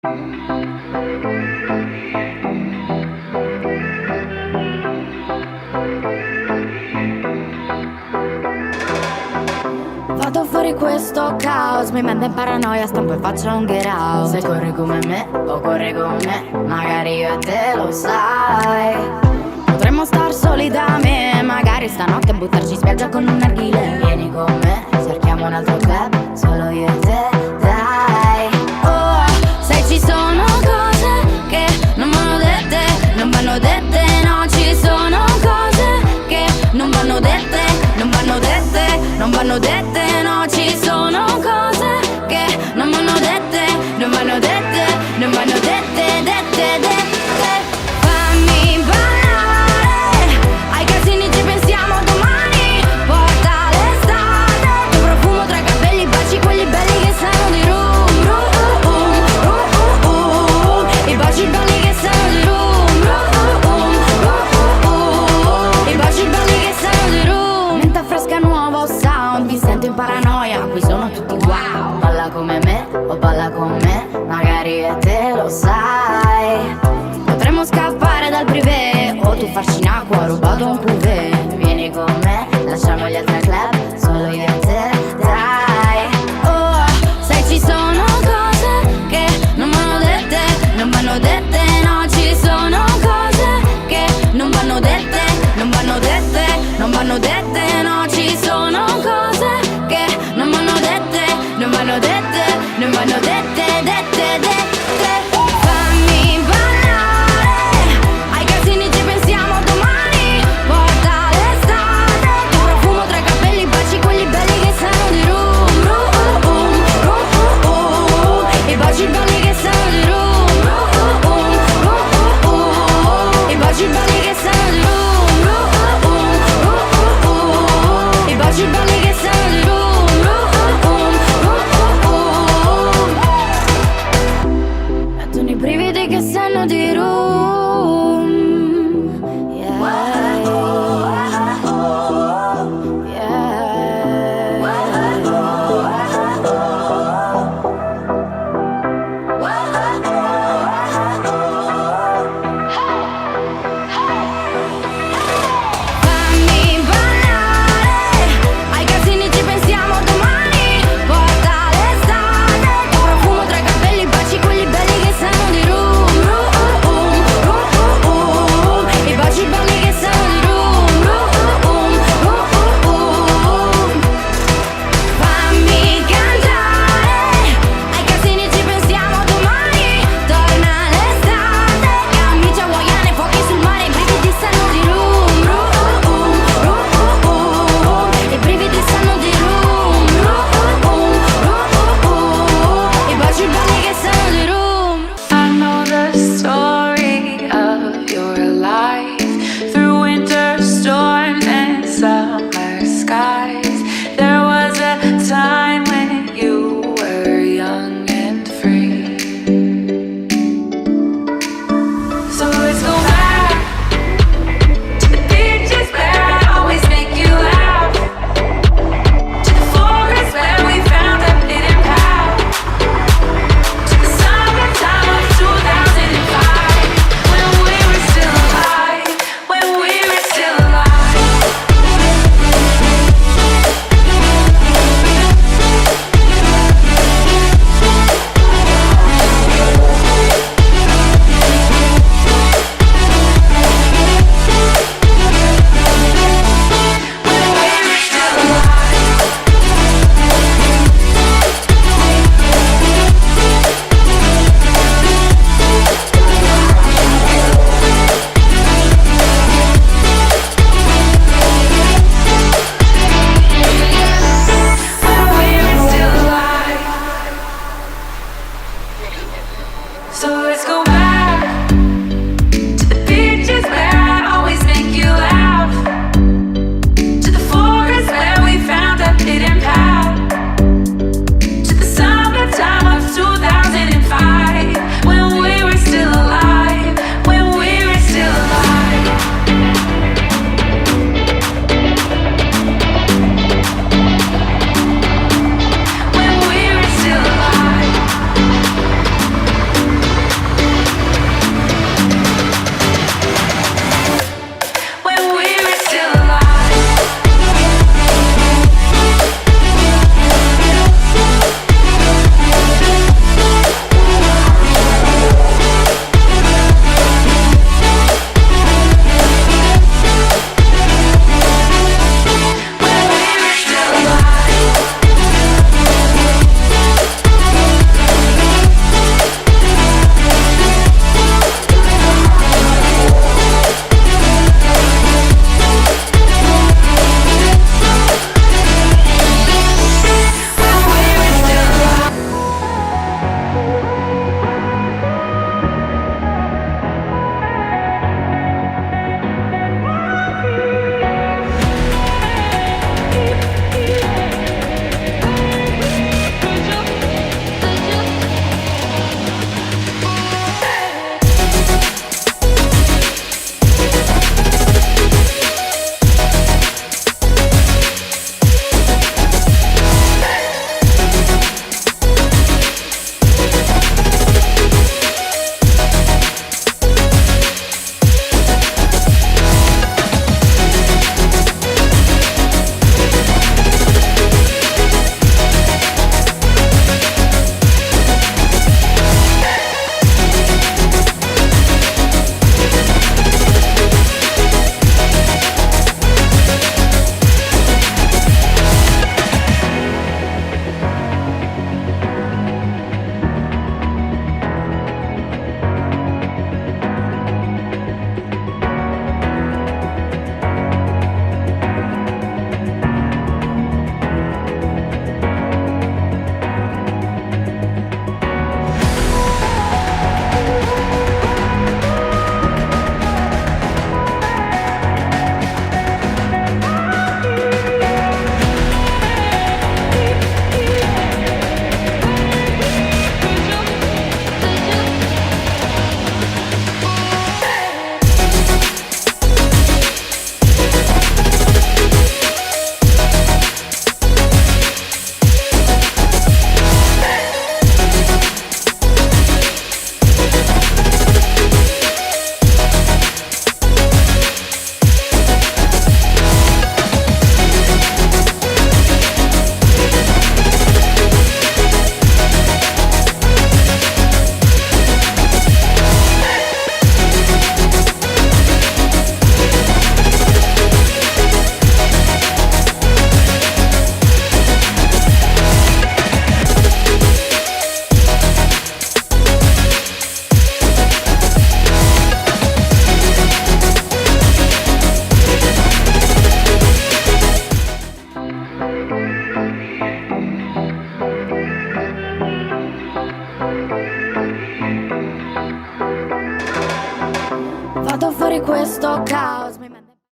Vado fuori questo caos, mi mette in paranoia, stampo e faccio un get out. Se corri come me o corri con me, magari io e te lo sai. Potremmo star soli da me, magari stanotte buttarci in spiaggia con un narghile. Vieni con me, cerchiamo un altro club, solo io e te, dai. Oh, sai ci sono cose che non vanno dette, non vanno dette, no, ci sono cose che non vanno dette, non vanno dette, non vanno dette, no, ci sono cose che non vanno dette, non vanno dette, non vanno dette, dette, dette. Fammi ballare, ai casini ci pensiamo domani, porta l'estate, tuo profumo tra i capelli, baci quelli belli che sanno di rum, i baci belli che sanno di rum, i baci belli che sanno di rum. Menta fresca, nuovo sound, mi sento in paranoia, qui sono tutti wow. Balla come me o balla con me, magari io e te lo sai. Potremmo scappare dal privé, o tu farci in acqua, ho rubato un cuvée. Vieni con me, lasciamo gli altri club, solo io e te, dai. Oh, sai ci sono cose che non vanno dette, non vanno dette, no, ci sono cose che non vanno dette, non vanno dette, non vanno dette, no, ci sono cose che non vanno dette, non vanno dette, non vanno dette, dette, dette. Fammi ballare, ai casini ci pensiamo domani, porta l'estate, tuo profumo tra i capelli, baci quelli belli che sanno di rum, i baci belli che sanno di rum, i baci belli che sanno di rum, i baci belli che sanno di rum. Mettono i brividi che sanno di rum, yeah, fammi ballare, ai casini ci pensiamo domani, porta l'estate, tuo profumo tra i capelli, baci quelli belli che sanno di rum, i baci belli che sanno di rum, fammi cantare, ai casini ci pensiamo domani, torna l'estate, camicia hawaiane, fuochi sul mare, i brividi sanno di rum, i brividi sanno di rum, i baci belli che sanno di rum. I know the story of your life through winter storms and summer skies. There was a time when you were young and free. So let's go back to the beaches where I always make you laugh, to the forest where we found a hidden path, to the summertime of 2005, when we were still alive, when we were still alive. So let's go back to the beaches where I always make you laugh, to the forest where we found a hidden path, to the summertime of 2005, when we were still alive, when we were still alive. When we were still alive. vado fuori questo caos.